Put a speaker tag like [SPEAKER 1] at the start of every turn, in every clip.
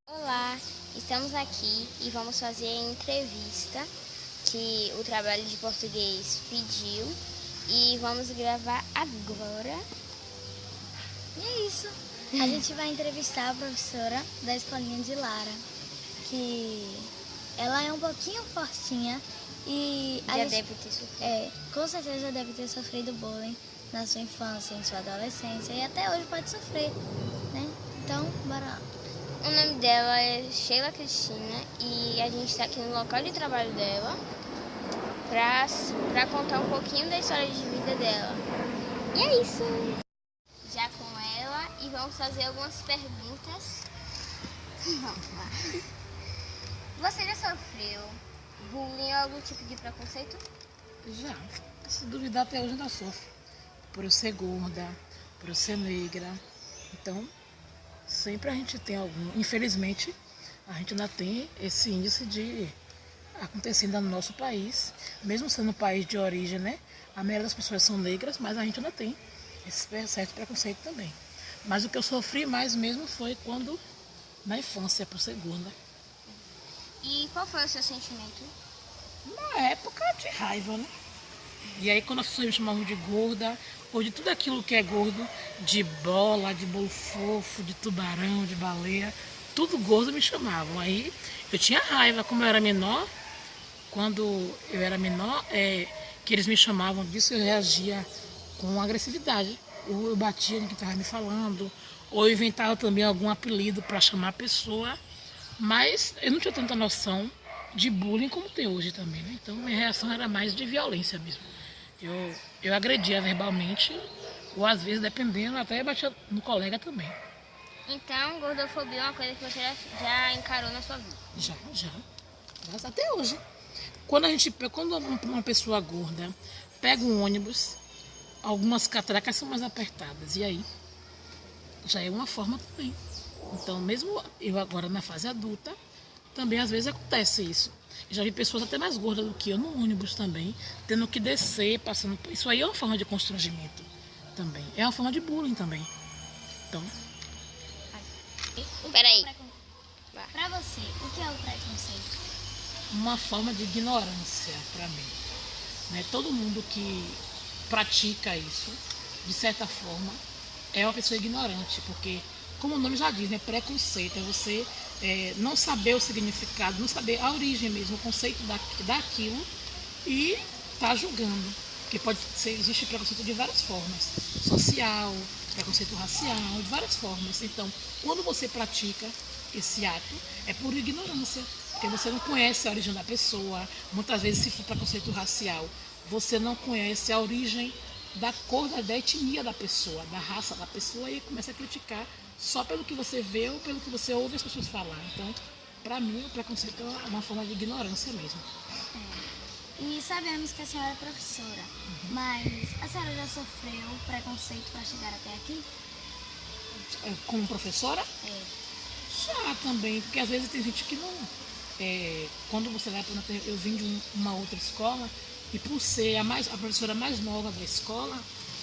[SPEAKER 1] Olá, estamos aqui e vamos fazer a entrevista que o trabalho de português pediu e vamos gravar agora.
[SPEAKER 2] E é isso. A gente vai entrevistar a professora da escolinha de Lara, que ela é um pouquinho fortinha e
[SPEAKER 1] Deve ter sofrido.
[SPEAKER 2] com certeza já deve ter sofrido bullying na sua infância, em sua adolescência e até hoje pode sofrer, né? Então, bora lá.
[SPEAKER 1] O nome dela é Sheila Cristina e a gente está aqui no local de trabalho dela para contar um pouquinho da história de vida dela. E é isso! Já com ela e vamos fazer algumas perguntas. Você já sofreu bullying ou algum tipo de preconceito?
[SPEAKER 3] Já. Se duvidar, até hoje ainda sofro. Por eu ser gorda, por eu ser negra. Então, sempre a gente tem algum. Infelizmente, a gente ainda tem esse índice de acontecendo no nosso país. Mesmo sendo um país de origem, né? A maioria das pessoas são negras, mas a gente ainda tem esse certo preconceito também. Mas o que eu sofri mais mesmo foi quando, na infância, por ser gorda.
[SPEAKER 1] E qual foi o seu sentimento?
[SPEAKER 3] Na época de raiva, né? E aí quando as pessoas me chamavam de gorda, ou de tudo aquilo que é gordo, de bola, de bolo fofo, de tubarão, de baleia, tudo gordo me chamavam. Aí eu tinha raiva, como eu era menor, quando eu era menor, que eles me chamavam disso, eu reagia com agressividade. Ou eu batia no que estava me falando, ou eu inventava também algum apelido para chamar a pessoa, mas eu não tinha tanta noção de bullying como tem hoje também, né? Então minha reação era mais de violência mesmo. Eu agredia verbalmente, ou às vezes, dependendo, até batia no colega também.
[SPEAKER 1] Então, gordofobia é uma coisa que você já encarou na sua vida?
[SPEAKER 3] Já. Mas até hoje. Quando uma pessoa gorda pega um ônibus, algumas catracas são mais apertadas, e aí já é uma forma também. Então, mesmo eu agora na fase adulta, também às vezes acontece isso. Eu já vi pessoas até mais gordas do que eu no ônibus também, tendo que descer, passando. Isso aí é uma forma de constrangimento também. É uma forma de bullying também. Então,
[SPEAKER 1] Peraí.
[SPEAKER 2] Pra você, o que é o preconceito?
[SPEAKER 3] uma forma de ignorância para mim. Né? Todo mundo que pratica isso, de certa forma, é uma pessoa ignorante, porque, como o nome já diz, né, preconceito é você não saber o significado, não saber a origem mesmo, o conceito daquilo e tá julgando. Porque existe preconceito de várias formas, social, preconceito racial, de várias formas. Então, quando você pratica esse ato, é por ignorância, porque você não conhece a origem da pessoa. Muitas vezes, se for preconceito racial, você não conhece a origem da cor, da etnia da pessoa, da raça da pessoa, e começa a criticar só pelo que você vê ou pelo que você ouve as pessoas falar. Então, para mim, o preconceito é uma forma de ignorância mesmo.
[SPEAKER 2] E sabemos que a senhora é professora, mas a senhora já sofreu preconceito para chegar até aqui?
[SPEAKER 3] Como professora?
[SPEAKER 2] É.
[SPEAKER 3] Já também, porque às vezes tem gente que não... quando você vai para eu vim de uma outra escola, e por ser a professora mais nova da escola,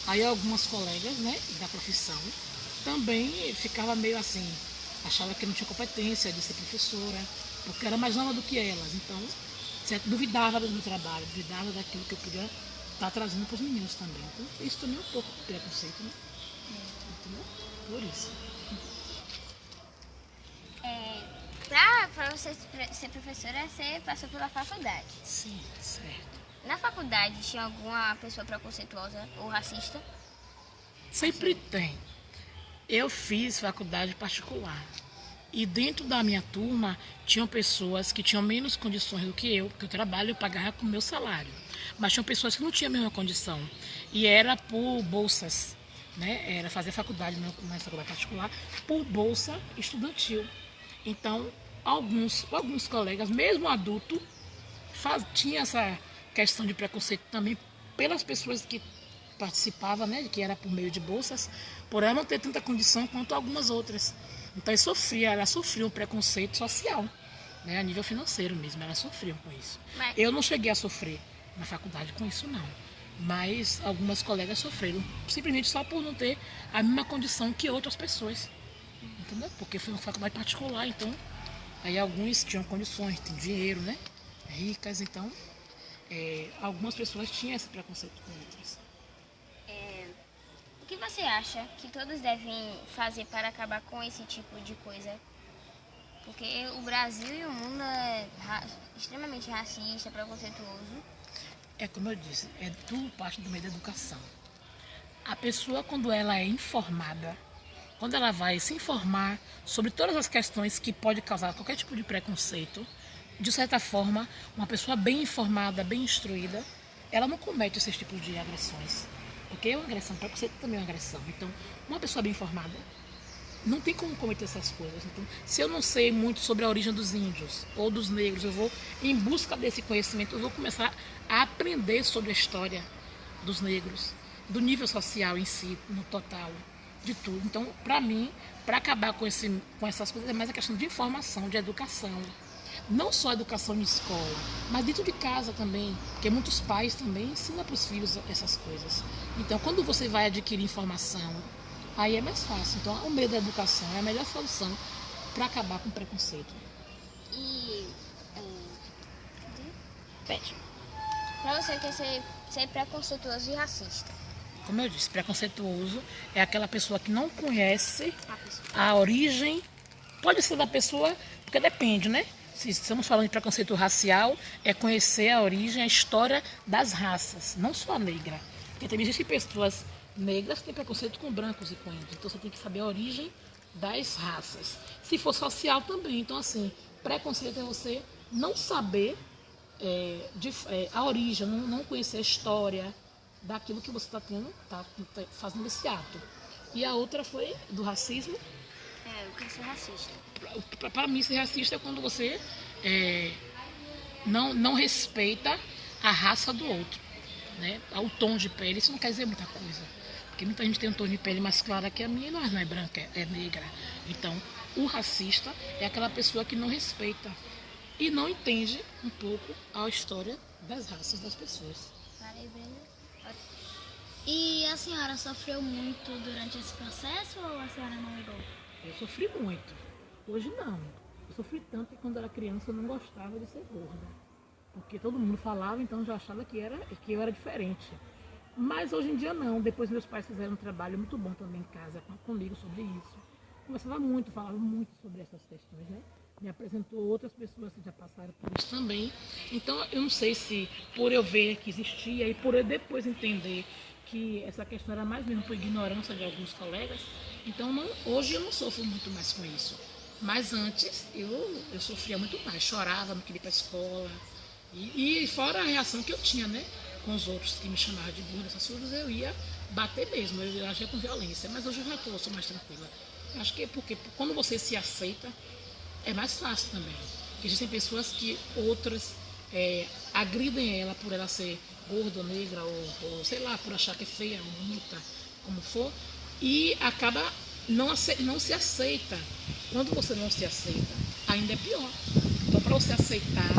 [SPEAKER 3] aí algumas colegas, né, da profissão também ficava meio assim, achava que não tinha competência de ser professora, porque era mais nova do que elas. Então, duvidava do meu trabalho, duvidava daquilo que eu podia estar trazendo para os meninos também. Então, isso também é um pouco de preconceito, né? Entendeu? Por isso.
[SPEAKER 1] Para você ser professora, você passou pela faculdade.
[SPEAKER 3] Sim, certo.
[SPEAKER 1] Na faculdade, tinha alguma pessoa preconceituosa ou racista?
[SPEAKER 3] Sempre tem. Eu fiz faculdade particular. E dentro da minha turma, tinham pessoas que tinham menos condições do que eu, porque eu trabalho, eu pagava com o meu salário. Mas tinham pessoas que não tinham a mesma condição. E era por bolsas, né? Era fazer faculdade na faculdade particular por bolsa estudantil. Então, alguns colegas, mesmo adulto, tinha essa questão de preconceito também pelas pessoas que participavam, né, que era por meio de bolsas, por ela não ter tanta condição quanto algumas outras. Então ela sofria um preconceito social, né, a nível financeiro mesmo, ela sofria com isso.
[SPEAKER 1] Mas...
[SPEAKER 3] Eu não cheguei a sofrer na faculdade com isso, não. Mas algumas colegas sofreram, simplesmente só por não ter a mesma condição que outras pessoas. Entendeu? Porque foi uma faculdade particular, então aí alguns tinham condições, tinham dinheiro, né? Ricas, então algumas pessoas tinham esse preconceito com outras.
[SPEAKER 1] O que você acha que todos devem fazer para acabar com esse tipo de coisa? Porque o Brasil e o mundo é extremamente racista, preconceituoso.
[SPEAKER 3] É como eu disse, é tudo parte do meio da educação. A pessoa, quando ela é informada, quando ela vai se informar sobre todas as questões que pode causar qualquer tipo de preconceito, de certa forma, uma pessoa bem informada, bem instruída, ela não comete esses tipos de agressões. Porque é uma agressão, preconceito também é uma agressão. Então, uma pessoa bem informada não tem como cometer essas coisas. Então, se eu não sei muito sobre a origem dos índios ou dos negros, eu vou, em busca desse conhecimento, eu vou começar a aprender sobre a história dos negros, do nível social em si, no total, de tudo. Então, para mim, para acabar com essas coisas, é mais a questão de informação, de educação. Não só a educação em escola, mas dentro de casa também, porque muitos pais também ensinam para os filhos essas coisas. Então, quando você vai adquirir informação, aí é mais fácil. Então, o meio da educação é a melhor solução para acabar com o preconceito.
[SPEAKER 1] E para você quer ser preconceituoso e racista?
[SPEAKER 3] Como eu disse, preconceituoso é aquela pessoa que não conhece
[SPEAKER 1] A pessoa.
[SPEAKER 3] a origem. Pode ser da pessoa, porque depende, né? Se estamos falando de preconceito racial, é conhecer a origem, a história das raças, não só a negra. Porque também existem pessoas negras que têm preconceito com brancos e com índios. Então você tem que saber a origem das raças. Se for social também. Então, assim, preconceito é você não saber a origem, não conhecer a história daquilo que você está fazendo esse ato. E a outra foi do racismo.
[SPEAKER 1] Eu quero ser racista.
[SPEAKER 3] Para mim, ser racista é quando você não respeita a raça do outro, né? O tom de pele, isso não quer dizer muita coisa. Porque muita gente tem um tom de pele mais clara que a minha, mas não é branca, é negra. Então, o racista é aquela pessoa que não respeita e não entende um pouco a história das raças das pessoas.
[SPEAKER 2] E a senhora sofreu muito durante esse processo ou a senhora não ligou?
[SPEAKER 3] Eu sofri muito. Hoje não. Eu sofri tanto que quando era criança eu não gostava de ser gorda. Porque todo mundo falava, então eu já achava que eu era diferente. Mas hoje em dia não. Depois meus pais fizeram um trabalho muito bom também em casa comigo sobre isso. Conversava muito, falava muito sobre essas questões, né? Me apresentou outras pessoas que já passaram por isso também. Então eu não sei se por eu ver que existia e por eu depois entender que essa questão era mais mesmo por ignorância de alguns colegas. Então hoje eu não sofro muito mais com isso. Mas antes eu sofria muito mais, chorava, não queria ir para a escola. E fora a reação que eu tinha, né? Com os outros que me chamavam de gorda, essas coisas, eu ia bater mesmo, eu agia com violência. Mas hoje eu já sou mais tranquila. Acho que é porque quando você se aceita, é mais fácil também. Existem pessoas que outras agridem ela por ela ser gorda ou negra, ou sei lá, por achar que é feia, ou bonita, como for, e acaba não se aceita. Quando você não se aceita, ainda é pior. Então, para você aceitar,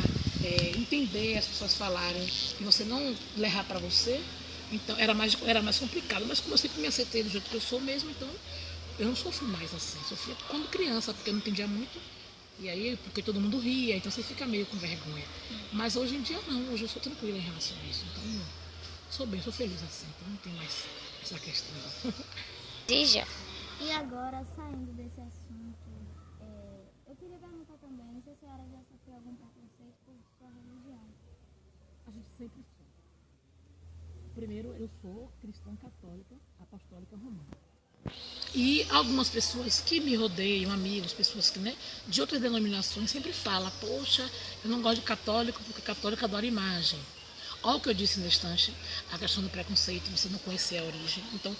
[SPEAKER 3] entender as pessoas falarem e você não levar para você, então era mais complicado. Mas como eu sempre me aceitei do jeito que eu sou mesmo, então eu não sofro mais assim. Sofria quando criança, porque eu não entendia muito. E aí, porque todo mundo ria, então você fica meio com vergonha. Mas hoje em dia não, hoje eu sou tranquila em relação a isso. Então, sou feliz assim, então não tem mais essa questão.
[SPEAKER 1] Dija.
[SPEAKER 2] E agora, saindo desse assunto, eu queria perguntar também se a senhora já sofreu algum preconceito por sua religião.
[SPEAKER 3] A gente sempre sofre. Primeiro, eu sou cristã católica, apostólica romana. E algumas pessoas que me rodeiam, amigos, pessoas que, né, de outras denominações, sempre falam: poxa, eu não gosto de católico porque católico adora imagem. Olha o que eu disse no instante, a questão do preconceito, você não conhecer a origem. Então,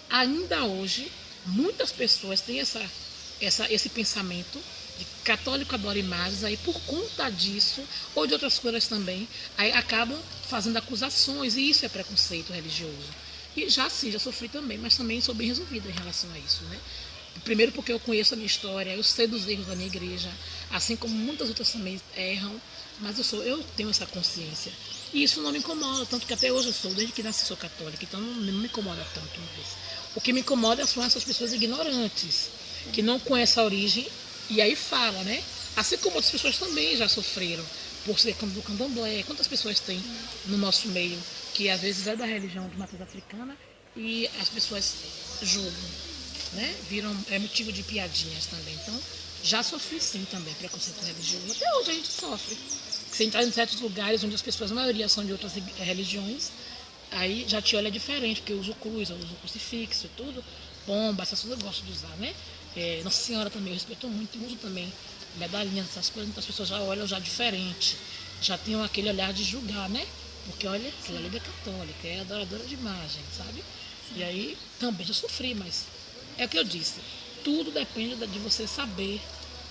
[SPEAKER 3] ainda hoje, muitas pessoas têm esse pensamento de que católico adora imagens, aí por conta disso, ou de outras coisas também, aí acabam fazendo acusações, e isso é preconceito religioso. E já sim, já sofri também, mas também sou bem resolvida em relação a isso, né? Primeiro porque eu conheço a minha história, eu sei dos erros da minha igreja, assim como muitas outras também erram, mas eu tenho essa consciência. E isso não me incomoda, tanto que até hoje eu sou, desde que nasci sou católica, então não me incomoda tanto mais. O que me incomoda são essas pessoas ignorantes, que não conhecem a origem e aí fala, né? Assim como outras pessoas também já sofreram por ser do candomblé. Quantas pessoas tem no nosso meio que às vezes é da religião de matriz africana e as pessoas julgam, né? Viram, é motivo de piadinhas também. Então, já sofri sim também preconceito religioso. Até hoje a gente sofre. Se entrar em certos lugares onde as pessoas, a maioria são de outras religiões, aí já te olha diferente, porque eu uso cruz, eu uso crucifixo e tudo, pomba, essas coisas eu gosto de usar, né? Nossa Senhora também, eu respeito muito, uso também medalhinhas, essas coisas, então as pessoas já olham já diferente, já tem aquele olhar de julgar, né? Porque olha, aquela ali é católica, é adoradora de imagem, sabe? E aí também já sofri, mas é o que eu disse, tudo depende de você saber,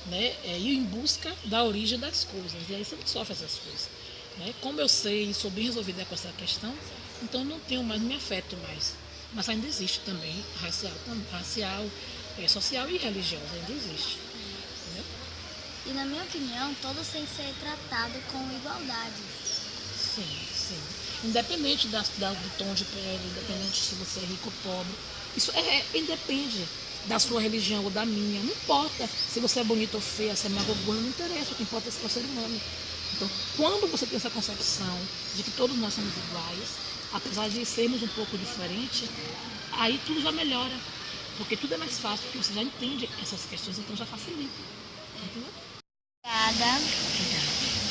[SPEAKER 3] né? Ir em busca da origem das coisas, e aí você não sofre essas coisas, né? Como eu sei e sou bem resolvida com essa questão, então não tenho mais, não me afeto mais, mas ainda existe também racial, social e religiosa, ainda existe, entendeu?
[SPEAKER 2] E na minha opinião, todos têm que ser tratados com igualdade.
[SPEAKER 3] Sim, sim. Independente do tom de pele, independente se você é rico ou pobre, isso independe da sua religião ou da minha, não importa se você é bonito ou feia, se é magro ou gordo, não interessa, o que importa é se você é humano. Então, quando você tem essa concepção de que todos nós somos iguais, apesar de sermos um pouco diferentes, aí tudo já melhora, porque tudo é mais fácil, porque você já entende essas questões, então já facilita. Entendeu?
[SPEAKER 2] Obrigada.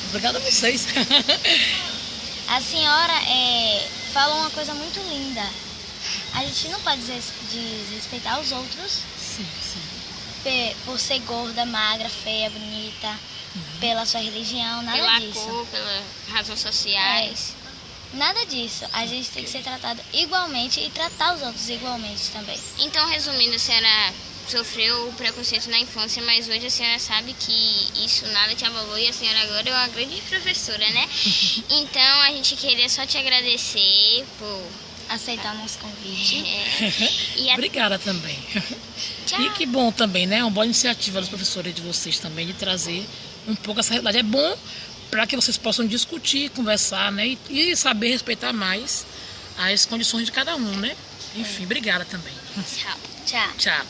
[SPEAKER 3] Obrigada a vocês.
[SPEAKER 2] A senhora falou uma coisa muito linda. A gente não pode desrespeitar os outros
[SPEAKER 3] Sim, sim.
[SPEAKER 2] por ser gorda, magra, feia, bonita, pela sua religião, nada
[SPEAKER 1] Pela
[SPEAKER 2] disso.
[SPEAKER 1] cor, pelas razões sociais.
[SPEAKER 2] Nada disso. A gente tem que ser tratado igualmente e tratar os outros igualmente também.
[SPEAKER 1] Então, resumindo, a senhora sofreu o preconceito na infância, mas hoje a senhora sabe que isso nada te abalou e a senhora agora é uma grande professora, né? Então, a gente queria só te agradecer por
[SPEAKER 2] Aceitar o nosso convite.
[SPEAKER 1] E
[SPEAKER 3] Obrigada também.
[SPEAKER 1] Tchau.
[SPEAKER 3] E que bom também, né? Uma boa iniciativa dos professores de vocês também de trazer um pouco essa realidade. É bom para que vocês possam discutir, conversar, né? E saber respeitar mais as condições de cada um, né? Enfim, obrigada também.
[SPEAKER 1] Tchau.
[SPEAKER 2] Tchau.
[SPEAKER 3] Tchau.